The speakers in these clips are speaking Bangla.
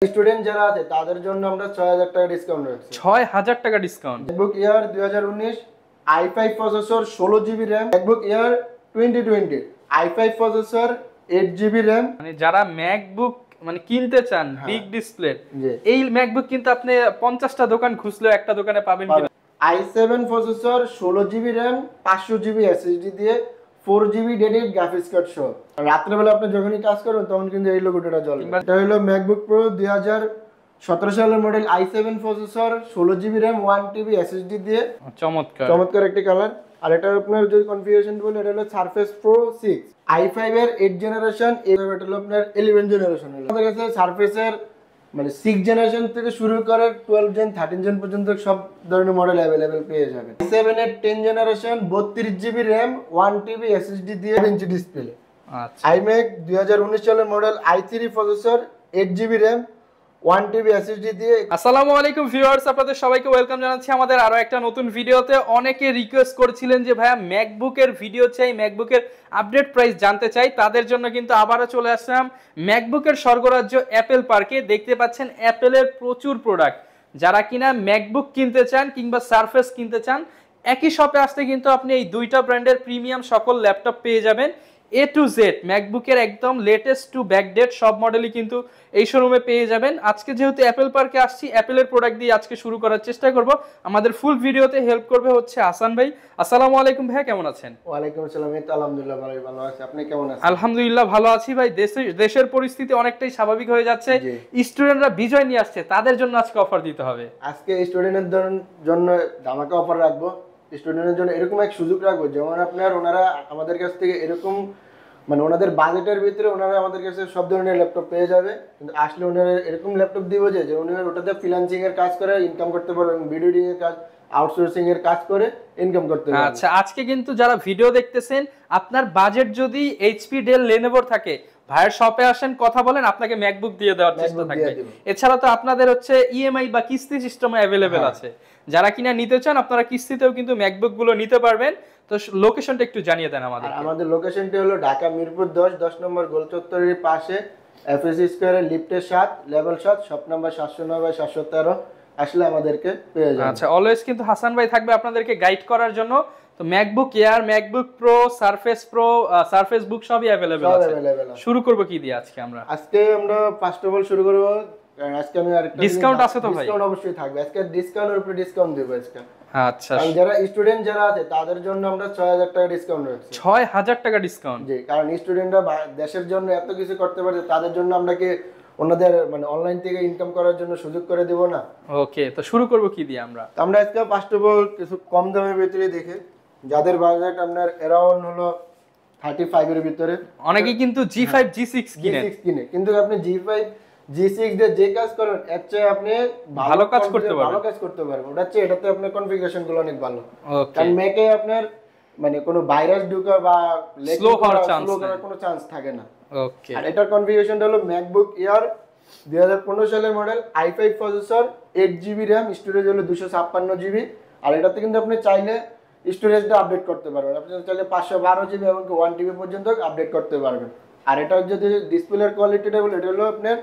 স্টুডেন্ট যারা আছে তাদের জন্য আমরা 6000 টাকা ডিসকাউন্ট রাখছি। 6000 টাকা discount. MacBook air 2019 i5 processor 16GB RAM, MacBook Air 2020 i5 processor 8GB RAM। মানে যারা ম্যাকবুক মানে কিনতে চান বিগ ডিসপ্লে, এই ম্যাকবুক কিন্তু আপনি 50টা দোকান খুঁজলেও একটা দোকানে পাবেন কিনা। i7 processor 16GB RAM 500GB SSD দিয়ে 4GB ডেডিকেটেড গ্রাফিক্স কার্ড সহ। রাত্রেবেলা আপনি যখনই কাজ করবেন তখন কিন্তু এই লোগোটা জ্বলবে। এটা হলো ম্যাকবুক প্রো 2017 সালের model i7 processor 16GB RAM 1TB SSD দিয়ে। চমৎকার একটি কালার। আর এটা আপনার যদি কনফিগারেশন বলি, এটা হলো সারফেস প্রো 6 i5 এর 8 জেনারেশন, এটা হলো আপনার 11 জেনারেশন। আমাদের কাছে সারফেসের মানে 6 জেনারেশন থেকে শুরু করে 12 জেন 13 জেন পর্যন্ত সব ধরনের মডেল अवेलेबल পেয়ে যাবেন। i7 এর 10 generation 32GB RAM 1TB SSD দিয়ে 7 ইঞ্চি ডিসপ্লে। আচ্ছা। iMac 2019 সালের model i3 processor 8GB RAM 1TB SSD দিয়ে। আসসালামু আলাইকুম ভিউয়ার্স, আপনাদের সবাইকে ওয়েলকাম জানাচ্ছি আমাদের আরো একটা নতুন ভিডিওতে। অনেকে রিকোয়েস্ট করেছিলেন যে ভাইয়া ম্যাকবুকের ভিডিও চাই, ম্যাকবুকের আপডেট প্রাইস জানতে চাই। তাদের জন্য কিন্তু আবারও চলে আসলাম ম্যাকবুকের স্বর্গরাজ্য অ্যাপেল পার্কে। দেখতে পাচ্ছেন অ্যাপেলের প্রচুর প্রোডাক্ট। যারা কিনা ম্যাকবুক কিনতে চান কিংবা সারফেস কিনতে চান, একই শপে আসলে কিন্তু আপনি এই দুইটা ব্র্যান্ডের প্রিমিয়াম সকল ল্যাপটপ পেয়ে যাবেন। A to Z ম্যাকবুকের একদম লেটেস্ট টু ব্যাকডেট সব মডেলই কিন্তু এই শোরুমে পেয়ে যাবেন। আজকে যেহেতু অ্যাপেল পার্কে আসছি, অ্যাপেলের প্রোডাক্ট দিয়ে আজকে শুরু করার চেষ্টা করব। আমাদের ফুল ভিডিওতে হেল্প করবে হচ্ছে হাসান ভাই। আসসালামু আলাইকুম ভাই, কেমন আছেন? ওয়ালাইকুম আসসালাম। আলহামদুলিল্লাহ ভালো আছি, আপনি কেমন আছেন? আলহামদুলিল্লাহ ভালো আছি ভাই। দেশের পরিস্থিতি অনেকটাই স্বাভাবিক হয়ে যাচ্ছে, স্টুডেন্টরা বিজয় নিয়ে আসছে, তাদের জন্য আজকে অফার দিতে হবে। আজকে স্টুডেন্টদের জন্য ধামাকা অফার রাখবো। স্টুডেন্টের জন্য এরকম এক সুযোগ রাখবো, যেমন আপনার ওনারা আমাদের কাছ থেকে এরকম মানে ওনাদের বাজেটের ভিতরে ওনারা আমাদের কাছে সব ধরনের ল্যাপটপ পেয়ে যাবে। কিন্তু আসলে ওনারা এরকম ল্যাপটপ দিব যে ওনারা ওটাতে ফ্রিল্যান্সিং এর কাজ করে ইনকাম করতে পারবেন, ভিডিও এডিটিং এর কাজ, আউটসোর্সিং এর কাজ করে ইনকাম করতে পারবেন। আচ্ছা, আজকে কিন্তু যারা ভিডিও দেখতেছেন, আপনার বাজেট যদি এইচপি ডেল লেনোভোর থাকে, ভাইয়ের শপে আসেন, কথা বলেন, আপনাকে ম্যাকবুক দিয়ে দেওয়ার চেষ্টা থাকবে। এছাড়া তো আপনাদের হচ্ছে ইএমআই বা কিস্তি সিস্টেম अवेलेबल আছে। যারা কিনা নিতে চান আপনারা কিস্তিতেও কিন্তু ম্যাকবুক গুলো নিতে পারবেন। তো লোকেশনটা একটু জানিয়ে দেন আমাদের। আমাদের লোকেশনটি হলো ঢাকা মিরপুর 10 নম্বর গোল চত্বরের পাশে, এফএসসি স্কয়ারের লিফটের 7 লেভেল 7 শপ নাম্বার 709/713 আসলে আমাদেরকে পেয়ে যাবেন। আচ্ছা, অলওয়েজ কিন্তু হাসান ভাই থাকবে আপনাদেরকে গাইড করার জন্য। তো MacBook Air, MacBook Pro, Surface Pro, Surface Book সবই अवेलेबल আছে। শুরু করব কি দিয়ে আজকে আমরা? আজকে আমরা ফার্স্ট অফ অল শুরু করব, আজকে আমি আরেকটা ডিসকাউন্ট আছে তো ভাই? ডিসকাউন্ট অবশ্যই থাকবে। আজকে ডিসকাউন্টের উপরে ডিসকাউন্ট দেব আজকে। আচ্ছা, কারণ যারা স্টুডেন্ট যারা আছে তাদের জন্য আমরা 6000 টাকা ডিসকাউন্ট রাখছি। 6000 টাকা ডিসকাউন্ট? জি, কারণ স্টুডেন্টরা দেশের জন্য এত কিছু করতে পারে, তাদের জন্য আমরা কি ওনাদের মানে অনলাইন থেকে ইনকাম করার জন্য সুযোগ করে দেব না? ওকে, তো শুরু করব কি দিয়ে আমরা? আমরা আজকে ফার্স্ট অফ অল কিছু কম দামের ভিতরে দেখে, যাদের বাজেট আপনার अराउंड হলো 35 এর ভিতরে। অনেকে কিন্তু G5 G6 কিনে, কিন্তু আপনি G5 G6 দিয়ে যে কাজ করেন এর চেয়ে আপনি ভালো কাজ করতে পারবেন। ওটা চেয়ে এটাতে আপনার কনফিগারেশন গুলো অনেক ভালো। ওকে, কারণ ম্যাকে আপনার মানে কোনো ভাইরাস ঢোকা বা স্লো হওয়ার কোনো চান্স থাকে না। ওকে, আর এটার কনফিগারেশনটা হলো ম্যাকবুক এয়ার 2015 সালের model, i5 processor, 8GB RAM, storage হলো 256GB। আর এটাতে কিন্তু আপনি চাইলে স্টোরেজটা আপডেট করতে পারবেন। আপনি চাইলে 512GB এবং 1TB পর্যন্ত আপডেট করতে পারবেন। আর এটা যদি ডিসপ্লের কোয়ালিটিটা বলে, এটা হলো আপনার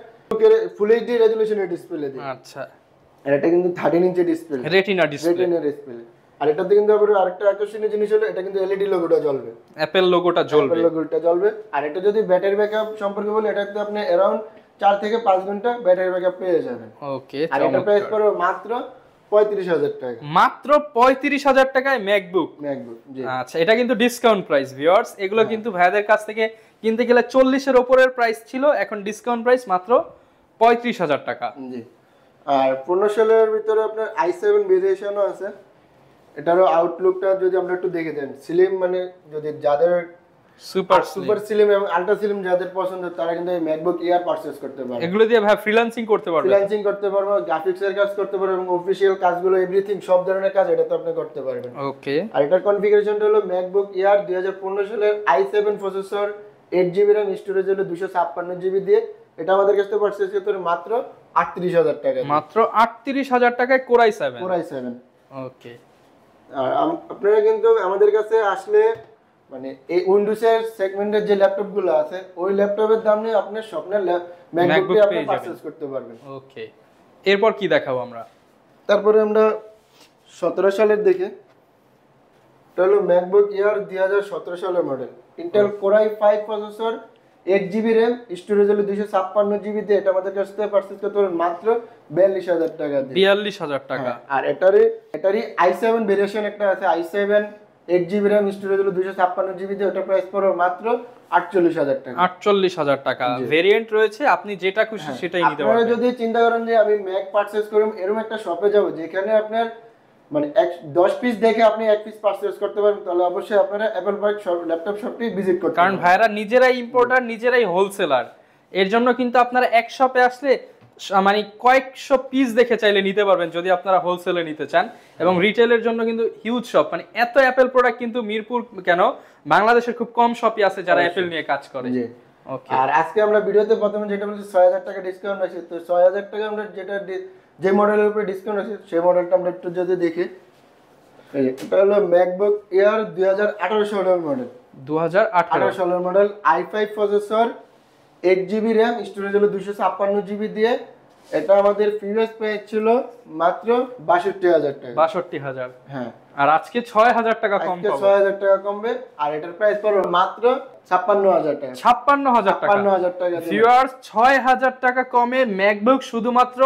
ফুল এইচডি রেজোলিউশনের ডিসপ্লে দিয়ে। আচ্ছা, আর এটা কিন্তু 13 ইঞ্চি ডিসপ্লে, রেটিনা ডিসপ্লে। আর এটাতে কিন্তু আবার আরেকটা আকর্ষণীয় জিনিস হলো এটা কিন্তু এলইডি লোগোটা জ্বলবে, অ্যাপেল লোগোটা জ্বলবে। আর এটা যদি ব্যাটারি ব্যাকআপ সম্পর্কে বলি, এটাতে আপনি अराउंड 4 থেকে 5 ঘন্টা ব্যাটারি ব্যাকআপ পেয়ে যাবেন। ওকে, আর এটা প্রাইস পড়বে মাত্র 35000 টাকা। মাত্র 35000 টাকায় ম্যাকবুক। জি। আচ্ছা, এটা কিন্তু ডিসকাউন্ট প্রাইস ভিউয়ার্স। এগুলো কিন্তু ভাইদের কাছ থেকে কিনতে গেলে 40 এর উপরের প্রাইস ছিল, এখন ডিসকাউন্ট প্রাইস মাত্র 35000 টাকা। জি। আর 15 সালের ভিতরে আপনার i7 ভেরিয়েশনও আছে। এটারও আউটলুকটা যদি আমরা একটু দেখে দেন, স্লিম মানে যদি যাদের সুপার স্লিম এবং আলট্রা স্লিম যাদের পছন্দ, তারা কিন্তু এই ম্যাকবুক এয়ার পারচেজ করতে পারবে। এগুলো দিয়ে ভাই ফ্রিল্যান্সিং করতে পারবে, গ্রাফিক্স এর কাজ করতে পারবে এবং অফিশিয়াল কাজগুলো এভরিথিং সব ধরনের কাজ এটাতে আপনি করতে পারবেন। ওকে, আর এটার কনফিগারেশনটা হলো ম্যাকবুক এয়ার 2015 সালের i7 processor, 8GB RAM, storage হলো 256GB দিয়ে। এটা আমাদের কাছে পারচেজ করতে হবে মাত্র 38000 টাকা। মাত্র 38000 টাকায় Core i7। ওকে। আর আপনারা কিন্তু আমাদের কাছে আসলে মানে এই উইন্ডোজের সেগমেন্টের যে ল্যাপটপগুলো আছে ওই ল্যাপটপের দাম নিয়ে আপনি স্বপ্নের ম্যাকবুক আপনি পারচেজ করতে পারবেন। ওকে, এরপর কি দেখাবো আমরা? তারপরে আমরা 17 সালের দেখে, এটা হলো ম্যাকবুক এয়ার 2017 সালের model, Intel core i5 processor, 8GB RAM, storage হলো 256GB দিয়ে। এটা আমাদের কাছ থেকে পারচেজ করতে পারবেন মাত্র 42000 টাকা দিয়ে। 42000 টাকা। আর এটারই i7 ভেরিয়েশন একটা আছে, i7 8GB র্যাম, স্টোরেজ হলো 256GB দিয়ে। ওটা প্রাইস পড়বে মাত্র 48000 টাকা। 48000 টাকা ভেরিয়েন্ট রয়েছে, আপনি যেটা খুশি সেটাই নিতে পারবেন। আপনারা যদি চিন্তা করেন যে আমি ম্যাক পারচেজ করব, এরকম একটা শপে যাব যেখানে আপনার মানে 10 পিস দেখে আপনি 1 পিস পারচেজ করতে পারবেন, তাহলে অবশ্যই আপনারা অ্যাপল পার্ক ল্যাপটপ শপটি ভিজিট করতে কারণ ভাইরা নিজেরাই ইম্পোর্টার, নিজেরাই হোলসেলার। এর জন্য কিন্তু আপনারা এক শপে আসলে মানে কয়েকশো পিস দেখে চাইলে নিতে পারবেন যদি আপনারা হোলসেলে নিতে চান। এবং রিটেলের জন্য কিন্তু হিউজ শপ, মানে এত অ্যাপেল প্রোডাক্ট কিন্তু মিরপুর কেন, বাংলাদেশের খুব কম শপই আছে যারা অ্যাপেল নিয়ে কাজ করে। ওকে, আর আজকে আমরা ভিডিওতে প্রথমে যেটা বলছি 6000 টাকা ডিসকাউন্ট আছে, তো 6000 টাকা আমরা যে মডেলের উপরে ডিসকাউন্ট আছে সেই মডেলটা আমরা একটু যদি দেখি, এটা হলো ম্যাকবুক এয়ার 2018 সালের মডেল, 2018 সালের model, i5 processor, 8GB RAM, storage হলো 256GB দিয়ে। এটা আমাদের প্রিভিয়াস প্রাইস ছিল মাত্র 62000 টাকা। 62000, হ্যাঁ। আর আজকে 6000 টাকা কম পাবো। 6000 টাকা কমবে, আর এটার প্রাইস পড়বে মাত্র 56000 টাকা। 56000 টাকা। 56000 টাকা। ভিউয়ার্স, 6000 টাকা কমে ম্যাকবুক শুধুমাত্র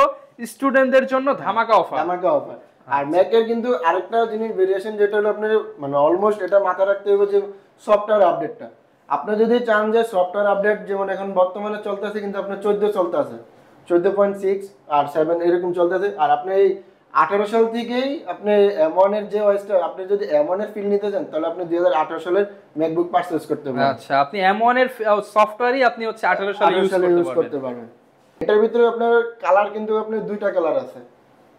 স্টুডেন্টদের জন্য ধামাকা অফার। ধামাকা অফার। আর ম্যাকের কিন্তু আরেকটা জিনিস ভেরিয়েশন যেটা হলো আপনার মানে অলমোস্ট এটা মাথা রাখতে হবে যে সফটওয়্যার আপডেটটা। আপনি যদি চান যে সফটওয়্যার আপডেট যেমন এখন বর্তমানে চলতেছে, কিন্তু আপনার 14 চলতেছে, 14.6 আর 7 এরকম চলতেছে। আর আপনি এই 18 সাল থেকেই আপনি M1 এর যে ওএসটা, আপনি যদি M1 এর ফিল নিতে চান তাহলে আপনি 2018 সালের ম্যাকবুক পারচেজ করতে পারবেন। আচ্ছা, আপনি M1 এর সফটওয়্যারই আপনি হচ্ছে 18 সালে ইউজ করতে পারবেন। এটার ভিতরে আপনার কালার কিন্তু আপনার দুইটা কালার আছে,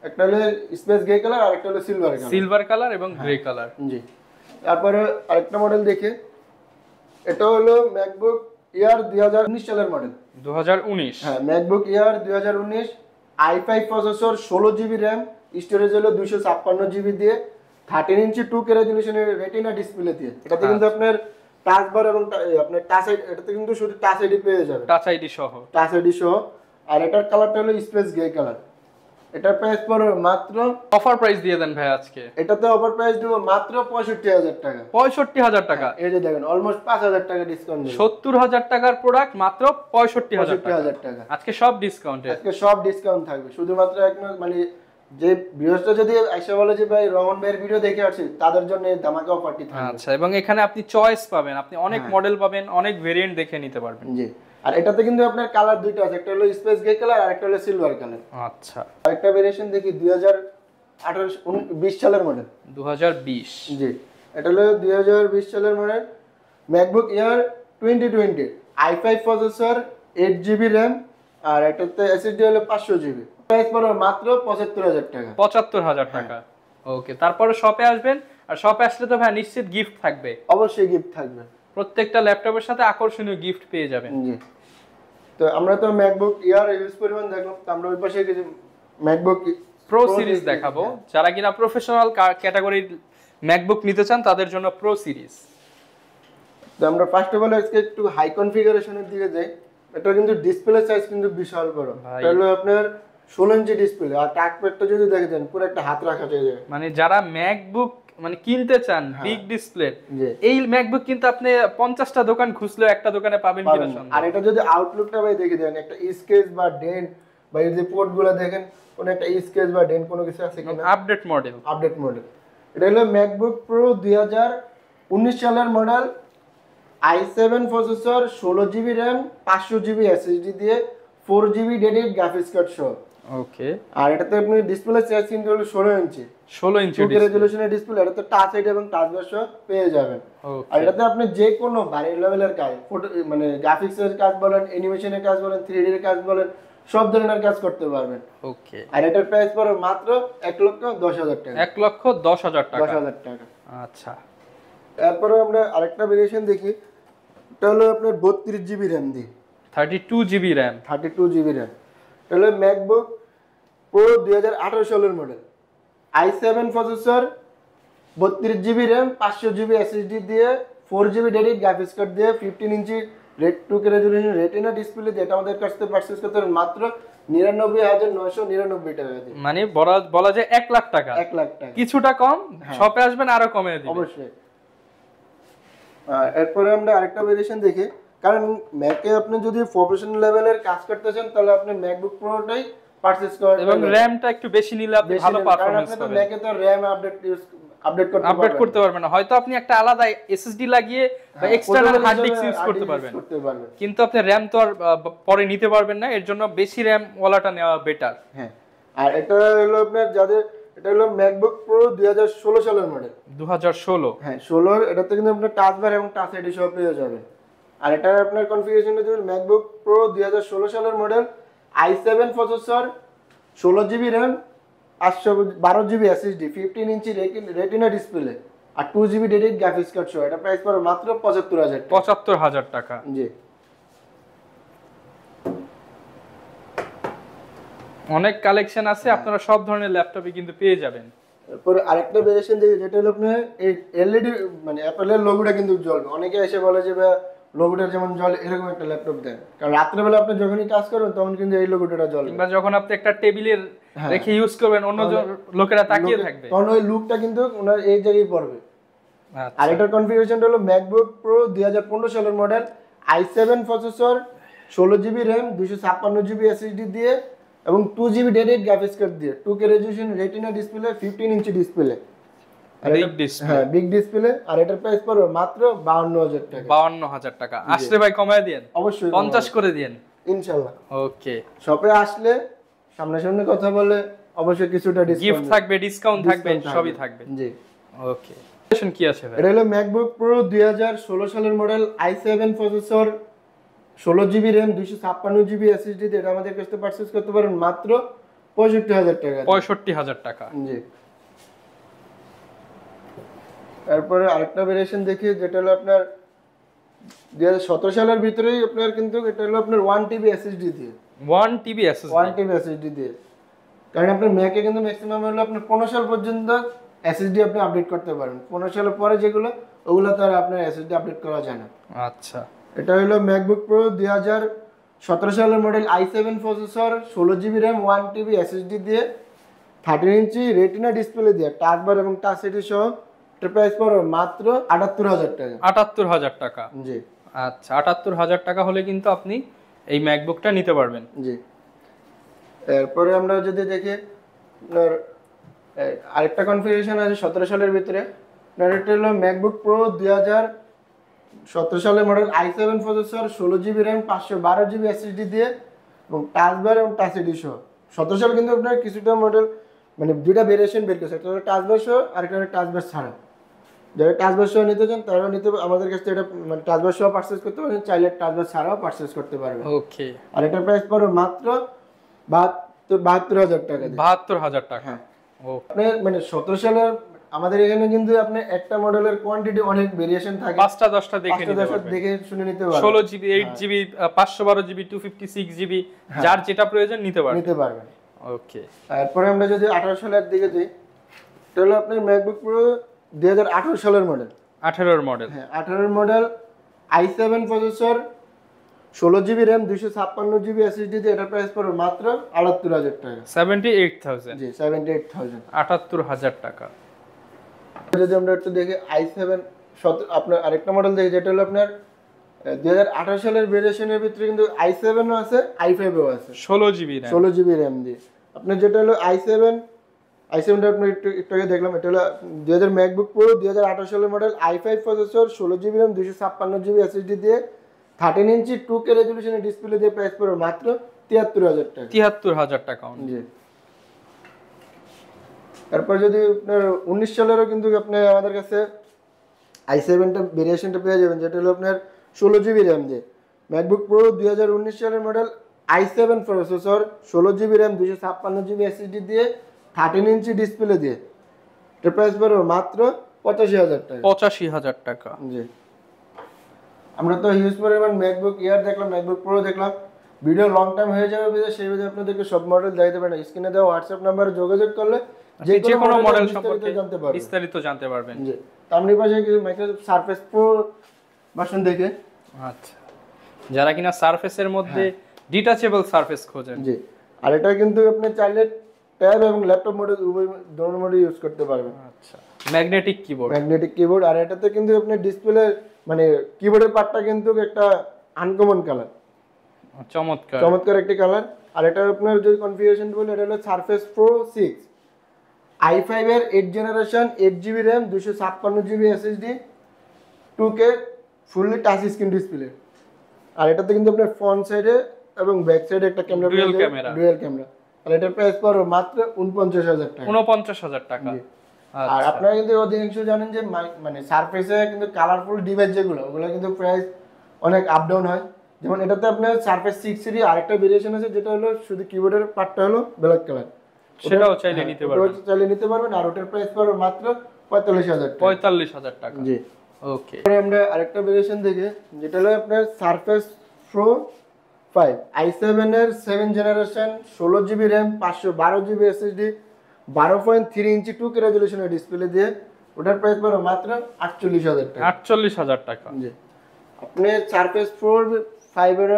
একটা হলো স্পেস গ্রে কালার আর একটা হলো সিলভার কালার এবং গ্রে কালার। জি। তারপরে আরেকটা মডেল দেখে, এটা হলো ম্যাকবুক এয়ার 2019 সালের মডেল, 2019। হ্যাঁ, MacBook air 2019, i5 processor, 16GB RAM, storage হলো 256GB দিয়ে, 13 ইঞ্চি 2K রেজোলিউশনের রেটিনা ডিসপ্লে দিয়ে। এটাতে কিন্তু আপনার টাচ বার এবং আপনার টাচ আইডি, এটাতে কিন্তু শুধু টাচ আইডি পেয়ে যাবেন, টাচ আইডি সহ। আর এটার কালারটা হলো স্পেস গ্রে কালার। এটার প্রাইস পড়বে মাত্র, অফার প্রাইস দিয়ে দেন ভাই আজকে। এটাতে অফার প্রাইস দেব মাত্র 65000 টাকা। 65000 টাকা। এই যে দেখেন অলমোস্ট 5000 টাকা ডিসকাউন্ট দেব। 70000 টাকার প্রোডাক্ট মাত্র 65000 টাকা। আজকে সব ডিসকাউন্টে, আজকে সব ডিসকাউন্ট থাকবে। শুধুমাত্র মানে যে ভিউয়ার্সরা যদি এসে বলে যে ভাই রহমান ভাইয়ের ভিডিও দেখে আসি, তাদের জন্য এই ধামাকা অফারটি থাকবে। আচ্ছা, এবং এখানে আপনি চয়েস পাবেন, আপনি অনেক মডেল পাবেন, অনেক ভেরিয়েন্ট দেখে নিতে পারবেন। জি। আর এটাতে কিন্তু আপনার কালার দুইটা আছে, একটা হলো স্পেস গ্রে কালার আর একটা হলো সিলভার কালার। আচ্ছা, আরেকটা ভেরিয়েশন দেখি 2020 সালের মডেল, 2020। জি। এটা হলো 2020 সালের model, MacBook Air 2020, i5 processor, 8GB RAM, আর এটাতে এসএসডি হলো 500GB। প্রাইস পড়বে মাত্র 75000 টাকা। 75000 টাকা। ওকে, তারপরে শপে আসবেন, আর শপে আসলে তো ভাই নিশ্চিত গিফট থাকবে। অবশ্যই গিফট থাকবে, প্রত্যেকটা ল্যাপটপের সাথে আকর্ষণীয় গিফট পেয়ে যাবেন। জি। তো আমরা তো ম্যাকবুক এয়ার ইউজ পরিমাণ দেখলাম, তো আমরা ওই পাশে কিছু ম্যাকবুক প্রো সিরিজ দেখাবো। যারা কিনা প্রফেশনাল ক্যাটাগরির ম্যাকবুক নিতে চান তাদের জন্য প্রো সিরিজ। তো আমরা ফার্স্ট অফ অল আজকে একটু হাই কনফিগারেশনের দিকে যাই। এটা কিন্তু ডিসপ্লে সাইজ কিন্তু বিশাল বড়, এটা হলো আপনার 16 ইঞ্চি ডিসপ্লে, আর টাচপ্যাডটা যদি দেখেন পুরো একটা হাত রাখা যায়। মানে যারা ম্যাকবুক মানে কিনতে চান বিগ ডিসপ্লে, এই ম্যাকবুক কিন্তু আপনি 50টা দোকান খুঁজলেও একটা দোকানে পাবেন কিনা সন্দেহ। আর এটা যদি আউটলুকটা ভাই দেখে দেন, একটা স্কেচ বা ডেন্ট বা এই যে পোর্টগুলো দেখেন, কোন একটা স্কেচ বা ডেন্ট কোনো কিছু আছে কিনা। Update model. এটা হলো ম্যাকবুক প্রো 2019 সালের model, i7 processor, 16GB RAM, 500GB SSD দিয়ে, 4GB ডেডিকেটেড গ্রাফিক্স কার্ড সহ। ওকে, আর এটাতে আপনি ডিসপ্লে সাইজ কিন্তু হলো 16 ইঞ্চি 2K রেজোলিউশনের ডিসপ্লে। এটাতে টাচ আইডি এবং টাচ বার সহ পেয়ে যাবেন। আর এটাতে আপনি যে কোনো ভারী লেভেলের কাজ, ফটো মানে গ্রাফিক্সের কাজ বলেন, অ্যানিমেশনের কাজ বলেন, 3D এর কাজ বলেন, সব ধরনের কাজ করতে পারবেন। ওকে, আর এটার প্রাইস পড়বে মাত্র 1,10,000 টাকা। 1,10,000 টাকা। 10,000 টাকা। আচ্ছা, তারপরে আমরা আরেকটা ভেরিয়েশন দেখি, এটা হলো আপনার 32GB র্যাম দিয়ে, 32GB র্যাম। র্যাম। এটা হলো ম্যাকবুক প্রো 2018 সালের model, i7 processor, 32GB RAM, 500GB SSD দিয়ে, 4GB ডেডিকেটেড গ্রাফিক্স কার্ড দিয়ে 15 inch red 2K resolution retina display দিয়ে এটা আমাদের কাছ থেকে পারচেজ করতে পারেন মাত্র 99,999 টাকা দিয়ে। মানে বলা যায় 1 লাখ টাকা। 1 লাখ টাকা কিছুটা কম, শপে আসবেন আরো কমে দিবেন অবশ্যই। এরপরে আমরা আরেকটা ভেরিয়েশন দেখি, কারণ ম্যাকে আপনি যদি প্রফেশনাল লেভেলের কাজ করতে চান তাহলে আপনি ম্যাকবুক প্রোটাই পারচেজ করেন এবং র‍্যামটা একটু বেশি নিলে আপনি ভালো পারফরম্যান্স পাবেন। আপনি ম্যাকে তো র‍্যাম আপডেট করতে পারবেন না, হয়তো আপনি একটা আলাদা এসএসডি লাগিয়ে বা এক্সটারনাল হার্ড ডিস্ক ইউজ করতে পারবেন, কিন্তু আপনি র‍্যাম তো আর পরে নিতে পারবেন না, এর জন্য বেশি র‍্যাম ওয়ালাটা নেওয়া বেটার। হ্যাঁ, আর এটা হলো আপনার এটা হলো ম্যাকবুক প্রো 2016 সালের মডেল। 2016? হ্যাঁ 16। এটাতে কিন্তু আপনার টাচ বার এবং টাচ আইডি সব পেয়ে যাবেন। আর এটা আপনার কনফিগারেশনটা যদি ম্যাকবুক প্রো 2016 সালের model, i7 processor, 16GB RAM, 512GB SSD, 15 ইঞ্চি রেটিনা ডিসপ্লে আর 2GB ডেডিকেটেড গ্রাফিক্স কার্ড সহ। এটা প্রাইস পড়বে মাত্র 75,000 টাকা। 75,000 টাকা। জি, অনেক কালেকশন আছে, আপনারা সব ধরনের ল্যাপটপই কিন্তু পেয়ে যাবেন। এরপর আরেকটা ভেরিয়েশন দেখি, যেটা হলো আপনার এই এলইডি মানে অ্যাপলের লোগোটা কিন্তু জ্বলবে। অনেকে এসে বলে যে লোগোটা যেমন জ্বলে এরকম একটা ল্যাপটপ দেন, কারণ রাত্রেবেলা আপনি যখনই কাজ করবেন তখন কিন্তু এই লোগোটা জ্বলবে, কিংবা যখন আপনি একটা টেবিলের রেখে ইউজ করবেন অন্য লোকেরা তাকিয়ে থাকবে, তখন ওই লুকটা কিন্তু ওনার এই জায়গায় পড়বে। আর এটার কনফিগারেশনটা হলো ম্যাকবুক প্রো 2015 সালের model, i7 processor, 16GB RAM, 256GB SSD দিয়ে এবং 2GB ডেডিকেটেড গ্রাফিক্স কার্ড দিয়ে 2K resolution retina display, 15 inch display. Big display. আর এটার প্রাইস পড়বে মাত্র 52,000 টাকা। 52,000 টাকা। আসলে ভাই কমায় দেন, অবশ্যই 50 করে দেন ইনশাআল্লাহ। ওকে, শপে আসলে সামনাসামনি কথা বলে অবশ্যই কিছুটা গিফট থাকবে, ডিসকাউন্ট থাকবে, সবই থাকবে। জি, ওকে। কি আছে ভাই? এটা হলো ম্যাকবুক প্রো 2016 সালের model, i7 processor, 16GB RAM, 256GB SSD দিয়ে এটা আমাদের কাছে পারচেজ করতে পারেন মাত্র 65,000 টাকা। 65,000 টাকা। জি। তারপরে আরেকটা ভেরিয়েশন দেখি, যেটা হলো আপনার 2017 সালের ভিতরেই আপনার, কিন্তু এটা হলো আপনার 1TB SSD দিয়ে। 1TB SSD দিয়ে, কারণ আপনার ম্যাকে কিন্তু ম্যাক্সিমাম হলো আপনার 15 সাল পর্যন্ত SSD আপনি আপডেট করতে পারেন। 15 সালের পরে যেগুলো ওগুলো তো আর আপনার SSD আপডেট করা যায় না। আচ্ছা, এটা হলো ম্যাকবুক প্রো 2017 সালের model, i7 processor, 16GB RAM, 1TB SSD দিয়ে 13 ইঞ্চি রেটিনা ডিসপ্লে দিয়ে টাচ বার এবং টাচ আইডি সহ। এটার প্রাইস পড়বে মাত্র 78,000 টাকা। 78,000 টাকা। জি, আচ্ছা, 78,000 টাকা হলে কিন্তু আপনি এই ম্যাকবুকটা নিতে পারবেন। জি। এরপরে আমরা যদি দেখি আপনার আরেকটা কনফিগারেশন আছে 17 সালের ভিতরে, এটা হলো ম্যাকবুক প্রো 2017 সালের model, i7 processor, 16GB RAM, 512GB SSD দিয়ে এবং টাচ বার এবং টাচ আইডি সহ। 17 সালে কিন্তু আপনার কিছুটা মডেল মানে দুইটা ভেরিয়েশন বের করেছে, একটা হলো টাচ বার সহ আর একটা হলো টাচ বার ছাড়া। যারা টাচ বার সহ নিতে চান তারা আমাদের কাছ থেকে এটা মানে টাচ বার সহ পারচেজ করতে পারেন, চাইলে টাচ বার ছাড়াও পারচেজ করতে পারবেন। ওকে। আর এটার প্রাইস পড়বে মাত্র 72,000 টাকা। 72,000 টাকা। হ্যাঁ, আপনি মানে 17 সালের আমাদের এখানে কিন্তু আপনি একটা মডেলের কোয়ান্টিটি অনেক ভেরিয়েশন থাকে, 5টা 10টা দেখে শুনে নিতে পারবেন। 16GB, 8GB, 512GB, 256GB, যার যেটা প্রয়োজন নিতে পারবেন। ওকে। তারপরে আমরা যদি 18 সালের দিকে যাই, এটা হলো আপনার ম্যাকবুক প্রো 2018 সালের মডেল। 18 এর মডেল। হ্যাঁ, 18 model, i7 processor, 16GB RAM, 256GB SSD দিয়ে এটার প্রাইস পড়বে মাত্র 78,000 টাকা। 78,000। জি, 78,000। 78,000 টাকা। যদি আমরা একটু দেখি i7 আপনার আরেকটা মডেল দেখি, যেটা হলো আপনার 2018 সালের ভেরিয়েশনের ভিতরে কিন্তু i7 ও আছে, i5 ও আছে, 16GB RAM, 16GB RAM দিয়ে। আপনার যেটা হলো i7টা আপনি একটু আগে দেখলাম, এটা হলো 2000 ম্যাকবুক প্রো 2018 সালের model, i5 processor, 16GB RAM, 256GB SSD দিয়ে 13 ইঞ্চি 2K রেজোলিউশনের ডিসপ্লে দিয়ে প্রাইস পড়বে মাত্র 73,000 টাকা। 73,000 টাকা। জি। তারপর যদি আপনার 19 সালেরও কিন্তু আপনি আমাদের কাছে i7টা ভেরিয়েশনটা পেয়ে যাবেন, যেটা হলো আপনার 16GB RAM দিয়ে। ম্যাকবুক প্রো 2019 সালের model, i7 processor, 16GB RAM, 256GB SSD দিয়ে 13 ইঞ্চি ডিসপ্লে দিয়ে এর প্রাইস পড়বে মাত্র 85,000 টাকা। 85,000 টাকা। জি। আমরা তো হিউজ পরিমাণ ম্যাকবুক এয়ার দেখলাম, ম্যাকবুক প্রো দেখলাম, ভিডিও লং টাইম হয়ে যাবে বিধায় সেই বিধায় আপনাদেরকে সব মডেল দেখাতে পারেন। স্ক্রিনে দেওয়া হোয়াটসঅ্যাপ নাম্বারে যোগাযোগ করলে যে কোনো মডেল সম্পর্কে বিস্তারিত জানতে পারবেন। জি, সামনে পাশে কিছু মাইক্রোসফট সারফেস প্রো ভার্সন দেখে। আচ্ছা, যারা কিনা সারফেসের মধ্যে ডিটাচেবল সারফেস খোঁজেন। জি, আর এটা কিন্তু আপনি চাইলে ট্যাব এবং ল্যাপটপ মোডে উভয় ধরনের মোডে ইউজ করতে পারবেন। আচ্ছা, ম্যাগনেটিক কিবোর্ড, আর এটাতে কিন্তু আপনি ডিসপ্লে মানে কিবোর্ডের পার্টটা কিন্তু একটা আনকমন কালার, চমৎকার একটি কালার। আর এটা আপনার যদি কনফিগারেশন বলি, এটা হলো সারফেস প্রো 6 i5 এর 8 generation, 8GB RAM, 256GB SSD, 2K fully touch screen display. আর এটাতে কিন্তু আপনার ফ্রন্ট সাইডে এবং ব্যাক সাইডে একটা ক্যামেরা, ডুয়াল ক্যামেরা। আর এটার প্রাইস পড়বে মাত্র 49000 টাকা। 49000 টাকা। আর আপনারা কিন্তু অধিকাংশ জানেন যে মানে সারফেসে কিন্তু কালারফুল ডিভাইস যেগুলো, ওগুলো কিন্তু প্রাইস অনেক আপ ডাউন হয়। যেমন এটাতে আপনার সারফেস 6 সিরিজ আরেকটা ভেরিয়েশন আছে, যেটা হলো শুধু কিবোর্ডের পার্টটা হলো ব্ল্যাক কালার, সেটাও চাইলে নিতে পারবেন। আর ওটার প্রাইস পড়বে মাত্র 45000 টাকা। জি, ওকে। আমরা আরেকটা ভেরিয়েশন দেখে, যেটা হলো আপনার সারফেস প্রো 5 i7 এর 7 generation, 16GB RAM, 512GB SSD, 12.3 ইঞ্চি 2K রেজোলিউশনের ডিসপ্লে দিয়ে, ওটার প্রাইস পড়বে মাত্র 48000 টাকা। 48000 টাকা। জি, আপনি সারফেস প্রো 5 এর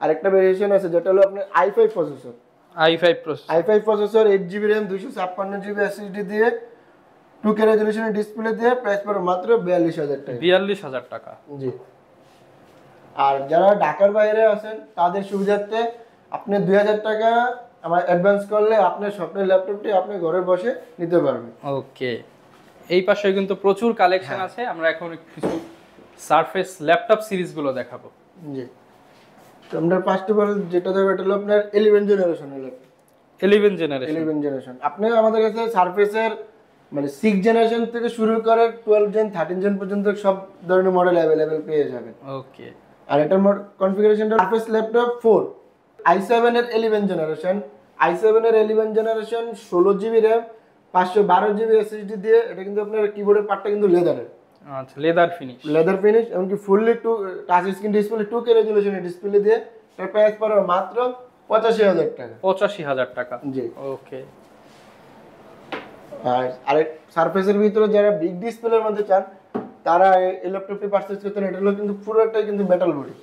আরেকটা ভেরিয়েশন আছে, যেটা হলো আপনার i5 processor, i5 processor, 8GB RAM, 256GB SSD দিয়ে, 2K রেজোলিউশনের ডিসপ্লে দিয়ে, প্রাইস পড়বে মাত্র 42000 টাকা। 42000 টাকা। জি, আর যারা ঢাকার বাইরে আছেন তাদের সুবিধার্থে আপনি 2000 টাকা আমার অ্যাডভান্স করলে আপনার স্বপ্নের ল্যাপটপটি আপনি ঘরে বসে নিতে পারবেন। ওকে, এই পাশে কিন্তু প্রচুর কালেকশন আছে। আমরা এখন কিছু সারফেস ল্যাপটপ সিরিজগুলো দেখাবো। জি, তো আমরা ফার্স্ট অফ অল যেটা দেখব, এটা হলো আপনার 11 জেনারেশনের ল্যাপটপ। 11 জেনারেশন। আপনি আমাদের কাছে সারফেসের মানে 6 জেনারেশন থেকে শুরু করে 12 জেন 13 জেন পর্যন্ত সব ধরনের মডেল अवेलेबल পেয়ে যাবেন। ওকে। আর এটার কনফিগারেশনটা সারফেস ল্যাপটপ 4 i7 এর 11 জেনারেশন, i7 এর 11 generation, 16GB RAM, 512GB SSD দিয়ে। এটা কিন্তু আপনার কিবোর্ডের পার্টটা কিন্তু লেদারের। আচ্ছা, লেদার ফিনিশ, এমনকি fully touch screen display, 2K রেজোলিউশনের ডিসপ্লে দিয়ে। এর প্রাইস পড়বে মাত্র 85000 টাকা। 85000 টাকা। জি, ওকে। আর আরেক সারফেসের ভিতরে যারা বিগ ডিসপ্লের মধ্যে চান, তারা এই ল্যাপটপটি পারচেজ করতে পারেন। এটা হলো কিন্তু পুরোটাই কিন্তু মেটাল বডি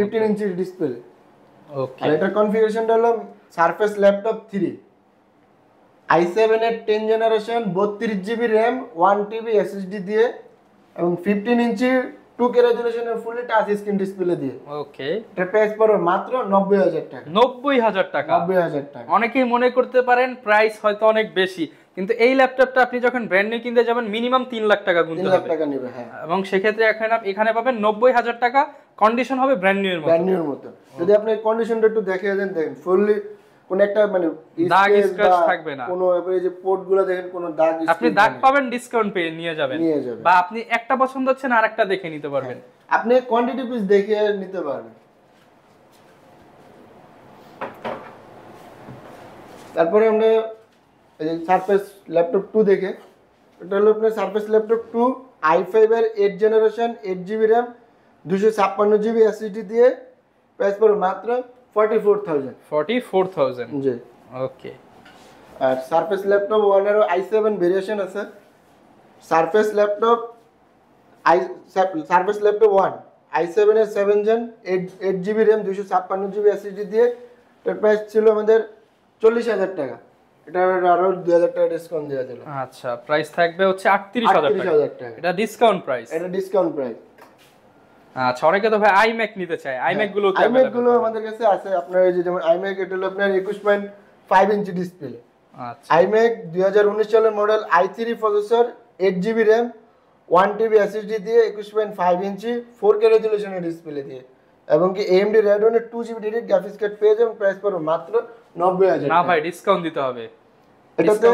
15 ইঞ্চি ডিসপ্লে। ওকে। আর এটার কনফিগারেশনটা হলো সারফেস ল্যাপটপ 3 i7 এর 10 generation, 32GB RAM, 1TB SSD দিয়ে, এবং 15 ইঞ্চি 2K রেজোলিউশনের ফুললি টাচ স্ক্রিন ডিসপ্লে দিয়ে। ওকে। এটার প্রাইস পড়বে মাত্র 90000 টাকা। 90000 টাকা। 90000 টাকা। অনেকেই মনে করতে পারেন প্রাইস হয়তো অনেক বেশি, কিন্তু এই ল্যাপটপটা আপনি যখন ব্র্যান্ড নিউ কিনতে যাবেন মিনিমাম 3 লাখ টাকা গুনতে হবে। 3 লাখ টাকা নেবে, হ্যাঁ। এবং সেক্ষেত্রে এখানে পাবেন 90000 টাকা, কন্ডিশন হবে ব্র্যান্ড নিউ এর মতো। যদি আপনি কন্ডিশনটা একটু দেখে দেখেন, ফুললি কোন একটা মানে দাগ স্ক্র্যাচ থাকবে না, কোনো এই যে পোর্টগুলো দেখেন কোনো দাগ, আপনি দাগ পাবেন ডিসকাউন্ট পেয়ে নিয়ে যাবেন, বা আপনি একটা পছন্দ হচ্ছে না আরেকটা দেখে নিতে পারবেন। আপনি কোয়ান্টিটি পিস দেখে নিতে পারবেন। তারপরে আমরা এই যে সারফেস ল্যাপটপ 2 দেখে, এটা হলো আপনার সারফেস ল্যাপটপ 2 i5 এর 8 generation, 8GB RAM, 256GB SSD দিয়ে, প্রাইস পড়বে মাত্র 44000। জি, ওকে। আর সারফেস ল্যাপটপ 1 এর i7 ভেরিয়েশন আছে, সারফেস ল্যাপটপ 1 i7 এর 7 gen, 8GB RAM, 256GB SSD দিয়ে। এর প্রাইস ছিল আমাদের 40000 টাকা। এটা আরো 2000 টাকা ডিসকাউন্ট দেওয়া ছিল। আচ্ছা, প্রাইস থাকবে হচ্ছে 38000 টাকা। এটা ডিসকাউন্ট প্রাইস। আচ্ছা, অনেকে তো ভাই আইম্যাক নিতে চায়, আইম্যাক গুলো আমাদের কাছে আছে। আপনার এই যে যেমন আইম্যাক, এটা হলো আপনার 21.5 ইঞ্চি ডিসপ্লে। আচ্ছা, আইম্যাক 2019 সালের model, i3 processor, 8GB RAM, 1TB SSD দিয়ে, 21.5 ইঞ্চি 4K রেজোলিউশনের ডিসপ্লে দিয়ে, এবং কি AMD Radeon এর 2GB ডেডিকেটেড গ্রাফিক্স কার্ড পেয়ে যাবেন। প্রাইস পড়বে মাত্র 90000 না ভাই, ডিসকাউন্ট দিতে হবে। এটাতে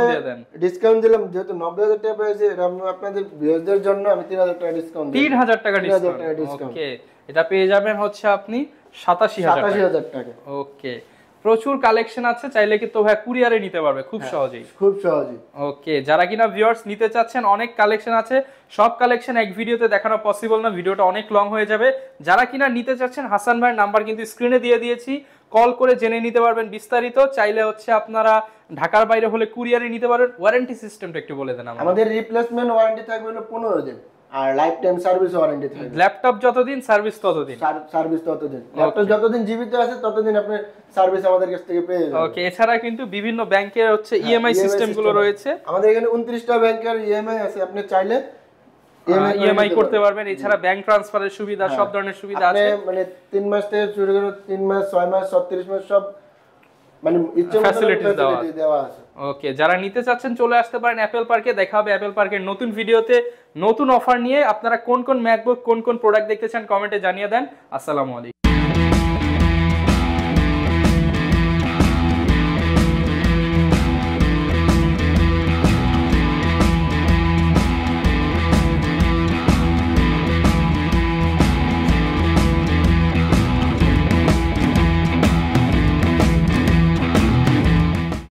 ডিসকাউন্ট দিলাম, যেহেতু 90000 টাকা পেয়েছে, এটা আমি আপনাদের ভিউয়ারদের জন্য আমি 3000 টাকা ডিসকাউন্ট দিই। 3000 টাকা ডিসকাউন্ট। ওকে, এটা পেয়ে যাবেন হচ্ছে আপনি 87000 টাকা। ওকে। প্রচুর কালেকশন আছে, চাইলে কিন্তু ভাই কুরিয়ারে নিতে পারবে খুব সহজেই। খুব সহজেই। ওকে, যারা কিনা ভিউয়ার্স নিতে চাচ্ছেন, অনেক কালেকশন আছে, সব কালেকশন এক ভিডিওতে দেখানো পসিবল না, ভিডিওটা অনেক লং হয়ে যাবে। যারা কিনা নিতে চাচ্ছেন, হাসান ভাইয়ের নাম্বার কিন্তু স্ক্রিনে দিয়ে দিয়েছি, কল করে জেনে নিতে পারবেন বিস্তারিত। চাইলে হচ্ছে আপনারা ঢাকার বাইরে হলে কুরিয়ারে নিতে পারেন। ওয়ারেন্টি সিস্টেমটা একটু বলে দেন আমাদের। রিপ্লেসমেন্ট ওয়ারেন্টি থাকবে হলো 15 দিন, আর লাইফ টাইম সার্ভিস ওয়ারেন্টি থাকবে। ল্যাপটপ যতদিন সার্ভিস ততদিন, সার্ভিস ততদিন। ল্যাপটপ যতদিন জীবিত আছে ততদিন আপনি সার্ভিস আমাদের কাছ থেকে পেয়ে যাবেন। ওকে, এছাড়া কিন্তু বিভিন্ন ব্যাংকের হচ্ছে ইএমআই সিস্টেম গুলো রয়েছে। আমাদের এখানে 29টা ব্যাংকের ইএমআই আছে, আপনি চাইলে ইএমআই করতে পারবেন। এছাড়া ব্যাংক ট্রান্সফারের সুবিধা, সব ধরনের সুবিধা আছে। মানে 3 মাস থেকে শুরু করে 3 মাস, 6 মাস, 36 মাস সব মানে ইচ্ছা মতো ফ্যাসিলিটি দেওয়া আছে। ওকে, যারা নিতে চাচ্ছেন চলে আসতে পারেন অ্যাপল পার্কে। দেখা হবে অ্যাপল পার্কের নতুন ভিডিওতে নতুন অফার নিয়ে। আপনারা কোন কোন ম্যাকবুক, কোন কোন প্রোডাক্ট দেখতে চান কমেন্টে জানিয়ে দেন। আসসালামু আলাইকুম।